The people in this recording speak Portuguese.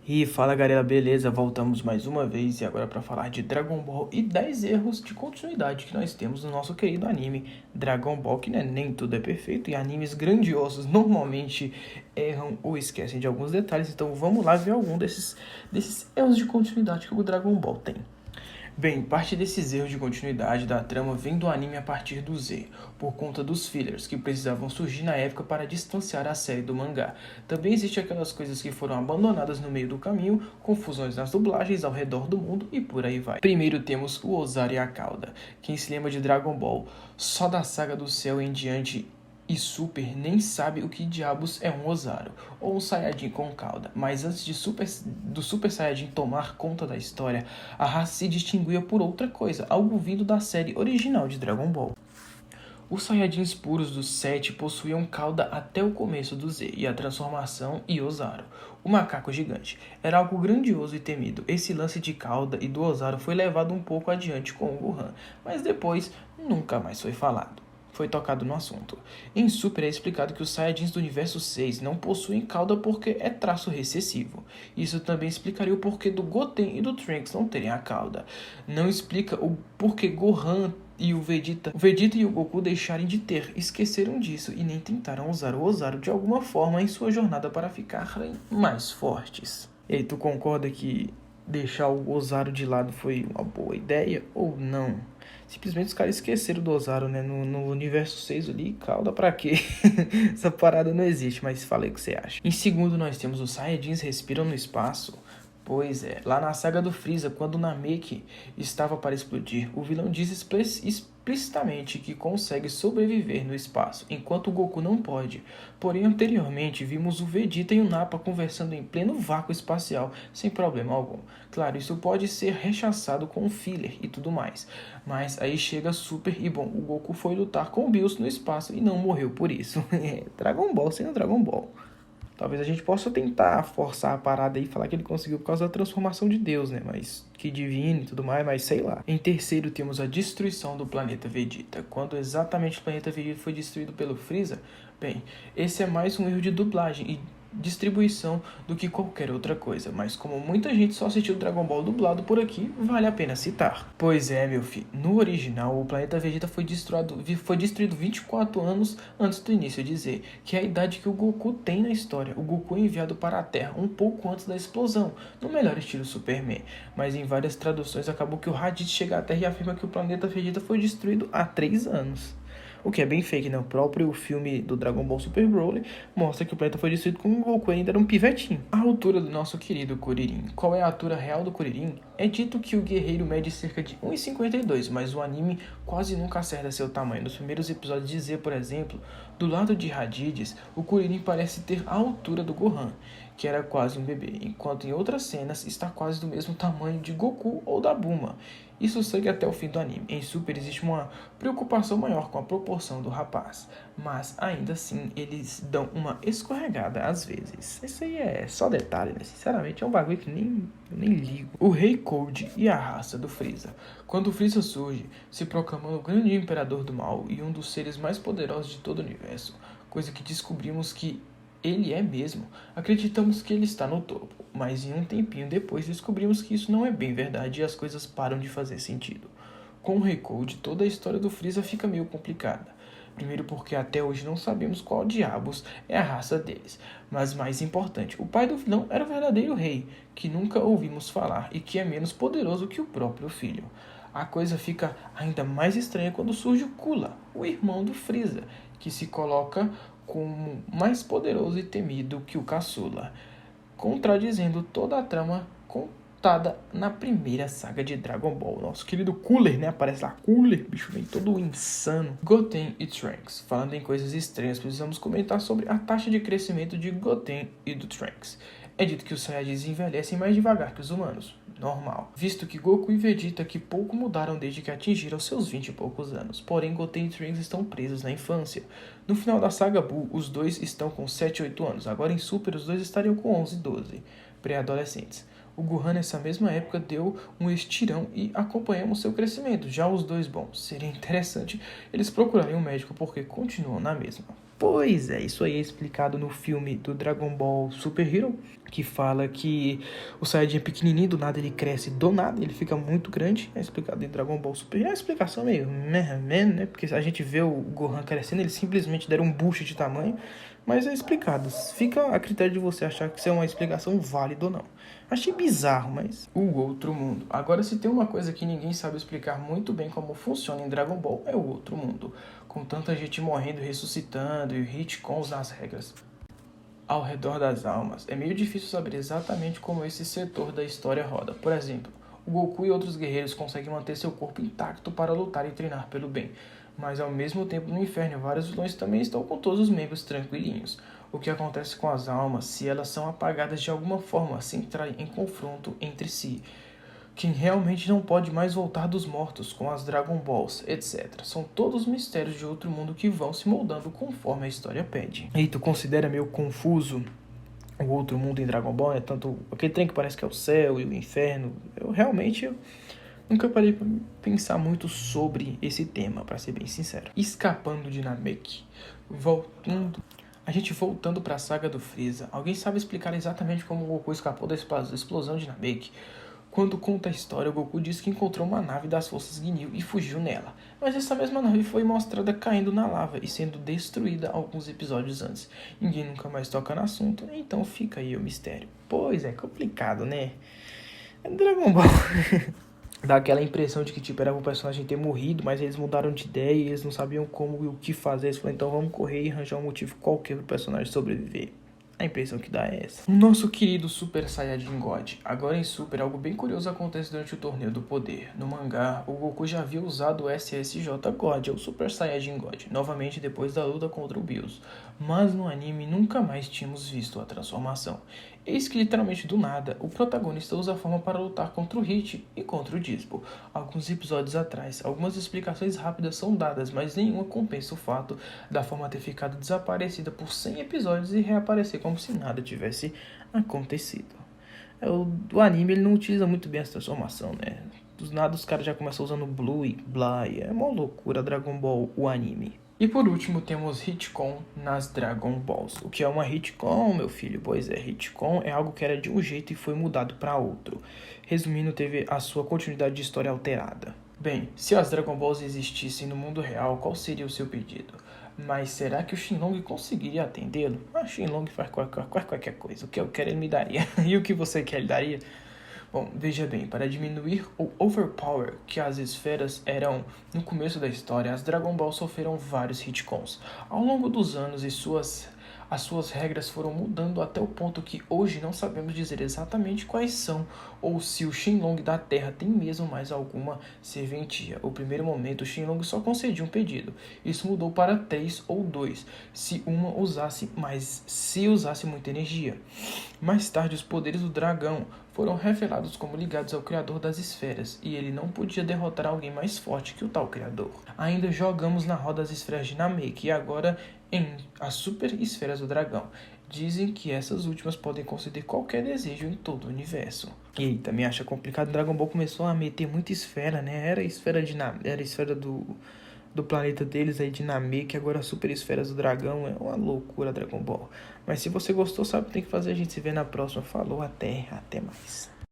E fala galera, beleza? Voltamos mais uma vez e agora para falar de Dragon Ball e 10 erros de continuidade que nós temos no nosso querido anime Dragon Ball, que né, nem tudo é perfeito e animes grandiosos normalmente erram ou esquecem de alguns detalhes, então vamos lá ver algum desses erros de continuidade que o Dragon Ball tem. Bem, parte desses erros de continuidade da trama vem do anime a partir do Z, por conta dos fillers que precisavam surgir na época para distanciar a série do mangá. Também existem aquelas coisas que foram abandonadas no meio do caminho, confusões nas dublagens ao redor do mundo e por aí vai. Primeiro temos o Ozaru e a Cauda. Quem se lembra de Dragon Ball, só da saga do céu em diante e Super nem sabe o que diabos é um Ozaru, ou um Saiyajin com cauda, mas antes do Super Saiyajin tomar conta da história, a raça se distinguia por outra coisa, algo vindo da série original de Dragon Ball. Os Saiyajins puros do 7 possuíam cauda até o começo do Z e a transformação e Ozaru, o macaco gigante. Era algo grandioso e temido. Esse lance de cauda e do Ozaru foi levado um pouco adiante com o Gohan, mas depois nunca mais foi falado. Foi tocado no assunto. Em Super é explicado que os Saiyajins do universo 6 não possuem cauda porque é traço recessivo. Isso também explicaria o porquê do Goten e do Trunks não terem a cauda. Não explica o porquê Gohan e o Vegeta e o Goku deixarem de ter, esqueceram disso e nem tentaram usar o Ozaru de alguma forma em sua jornada para ficarem mais fortes. E aí, tu concorda que deixar o Ozaru de lado foi uma boa ideia ou não? Simplesmente os caras esqueceram do Ozaru, né? No universo 6 ali, cauda pra quê? Essa parada não existe, mas falei o que você acha. Em segundo, nós temos os Saiyajins respiram no espaço. Pois é, lá na saga do Freeza, quando o Namek estava para explodir, o vilão diz explicitamente que consegue sobreviver no espaço, enquanto o Goku não pode. Porém, anteriormente, vimos o Vegeta e o Nappa conversando em pleno vácuo espacial, sem problema algum. Claro, isso pode ser rechaçado com um filler e tudo mais. Mas aí chega Super e bom, o Goku foi lutar com o Bills no espaço e não morreu por isso. Dragon Ball sendo Dragon Ball. Talvez a gente possa tentar forçar a parada aí e falar que ele conseguiu por causa da transformação de Deus, né? Mas que divino e tudo mais, mas sei lá. Em terceiro, temos a destruição do planeta Vegeta. Quando exatamente o planeta Vegeta foi destruído pelo Freeza? Bem, esse é mais um erro de dublagem e distribuição do que qualquer outra coisa, mas como muita gente só assistiu Dragon Ball dublado por aqui, vale a pena citar. Pois é, meu filho, no original o planeta Vegeta foi destruído 24 anos antes do início de Z, que é a idade que o Goku tem na história. O Goku é enviado para a Terra um pouco antes da explosão, no melhor estilo Superman, mas em várias traduções acabou que o Raditz chega à Terra e afirma que o planeta Vegeta foi destruído há 3 anos. O que é bem fake, né? O próprio filme do Dragon Ball Super Broly mostra que o planeta foi destruído com o Goku ainda era um pivetinho. A altura do nosso querido Kuririn. Qual é a altura real do Kuririn? É dito que o guerreiro mede cerca de 1,52, mas o anime quase nunca acerta seu tamanho. Nos primeiros episódios de Z, por exemplo, do lado de Raditz, o Kuririn parece ter a altura do Gohan, que era quase um bebê, enquanto em outras cenas está quase do mesmo tamanho de Goku ou da Bulma. Isso segue até o fim do anime. Em Super existe uma preocupação maior com a proporção do rapaz, mas ainda assim eles dão uma escorregada às vezes. Isso aí é só detalhe, né? Sinceramente é um bagulho que eu nem ligo. O Rei Cold e a raça do Freeza. Quando o Freeza surge, se proclamando o grande imperador do mal e um dos seres mais poderosos de todo o universo, coisa que descobrimos que ele é mesmo. Acreditamos que ele está no topo, mas em um tempinho depois descobrimos que isso não é bem verdade e as coisas param de fazer sentido. Com o Rei Cold, toda a história do Freeza fica meio complicada. Primeiro porque até hoje não sabemos qual diabos é a raça deles. Mas mais importante, o pai do vilão era o verdadeiro rei, que nunca ouvimos falar e que é menos poderoso que o próprio filho. A coisa fica ainda mais estranha quando surge o Kula, o irmão do Freeza, que se coloca como mais poderoso e temido que o caçula, contradizendo toda a trama contada na primeira saga de Dragon Ball. Nosso querido Cooler, né? Aparece lá, Cooler, bicho vem todo insano. Goten e Trunks. Falando em coisas estranhas, precisamos comentar sobre a taxa de crescimento de Goten e do Trunks. É dito que os Saiyajins envelhecem mais devagar que os humanos, normal, visto que Goku e Vegeta que pouco mudaram desde que atingiram seus 20 e poucos anos. Porém, Goten e Trunks estão presos na infância. No final da saga Buu, os dois estão com 7 e 8 anos. Agora em Super, os dois estariam com 11 e 12, pré-adolescentes. O Gohan nessa mesma época deu um estirão e acompanhamos seu crescimento. Já os dois, bom, seria interessante eles procurarem um médico porque continuam na mesma. Pois é, isso aí é explicado no filme do Dragon Ball Super Hero, que fala que o Saiyajin é pequenininho, do nada ele cresce, do nada ele fica muito grande. É explicado em Dragon Ball Super Hero. É uma explicação meio né? Porque a gente vê o Gohan crescendo, eles simplesmente deram um boost de tamanho. Mas é explicado. Fica a critério de você achar que isso é uma explicação válida ou não. Achei bizarro, mas... O outro mundo. Agora, se tem uma coisa que ninguém sabe explicar muito bem como funciona em Dragon Ball, é o outro mundo. Com tanta gente morrendo e ressuscitando e retcons nas regras ao redor das almas, é meio difícil saber exatamente como esse setor da história roda. Por exemplo, o Goku e outros guerreiros conseguem manter seu corpo intacto para lutar e treinar pelo bem. Mas ao mesmo tempo no inferno, vários vilões também estão com todos os membros tranquilinhos. O que acontece com as almas se elas são apagadas de alguma forma, se entrarem em confronto entre si? Quem realmente não pode mais voltar dos mortos com as Dragon Balls, etc. São todos mistérios de outro mundo que vão se moldando conforme a história pede. E tu considera meio confuso o outro mundo em Dragon Ball? É tanto aquele trem que parece que é o céu e o inferno. Eu realmente nunca parei pra pensar muito sobre esse tema, pra ser bem sincero. Escapando de Namek. A gente voltando pra saga do Freeza. Alguém sabe explicar exatamente como o Goku escapou da explosão de Namek? Quando conta a história, o Goku diz que encontrou uma nave das forças Ginyu e fugiu nela. Mas essa mesma nave foi mostrada caindo na lava e sendo destruída alguns episódios antes. Ninguém nunca mais toca no assunto, então fica aí o mistério. Pois é, complicado, né? É Dragon Ball. Dá aquela impressão de que tipo, era o personagem ter morrido, mas eles mudaram de ideia e eles não sabiam como e o que fazer. Eles falaram, então vamos correr e arranjar um motivo qualquer pro personagem sobreviver. A impressão que dá é essa. Nosso querido Super Saiyajin God. Agora em Super, algo bem curioso acontece durante o Torneio do Poder. No mangá, o Goku já havia usado o SSJ God, o Super Saiyajin God, novamente depois da luta contra o Bills. Mas no anime nunca mais tínhamos visto a transformação. Eis que literalmente do nada, o protagonista usa a forma para lutar contra o Hit e contra o Dispo. Alguns episódios atrás, algumas explicações rápidas são dadas, mas nenhuma compensa o fato da forma ter ficado desaparecida por 100 episódios e reaparecer como se nada tivesse acontecido. O anime ele não utiliza muito bem essa transformação, né? Dos nada os caras já começam usando Blue e Bly, é uma loucura Dragon Ball, o anime. E por último temos Hitcon nas Dragon Balls. O que é uma Hitcon, meu filho? Pois é, Hitcon é algo que era de um jeito e foi mudado para outro. Resumindo, teve a sua continuidade de história alterada. Bem, se as Dragon Balls existissem no mundo real, qual seria o seu pedido? Mas será que o Shenlong conseguiria atendê-lo? Shenlong faz qualquer coisa. O que eu quero ele me daria. E o que você quer ele daria? Bom, veja bem, para diminuir o overpower que as esferas eram no começo da história, as Dragon Ball sofreram vários hitcons. Ao longo dos anos as suas regras foram mudando até o ponto que hoje não sabemos dizer exatamente quais são ou se o Shenlong da Terra tem mesmo mais alguma serventia. No primeiro momento, o Shenlong só concedia um pedido. Isso mudou para 3 ou 2, se usasse muita energia. Mais tarde, os poderes do dragão foram revelados como ligados ao Criador das Esferas, e ele não podia derrotar alguém mais forte que o tal Criador. Ainda jogamos na roda das esferas de Namek, e agora em as Super Esferas do Dragão. Dizem que essas últimas podem conceder qualquer desejo em todo o universo. E também acha complicado, Dragon Ball começou a meter muita esfera, né? Era a esfera era a esfera do planeta deles aí de Namek, agora Super Esferas do Dragão, é uma loucura Dragon Ball. Mas se você gostou, sabe o que tem que fazer, a gente se vê na próxima. Falou, até mais.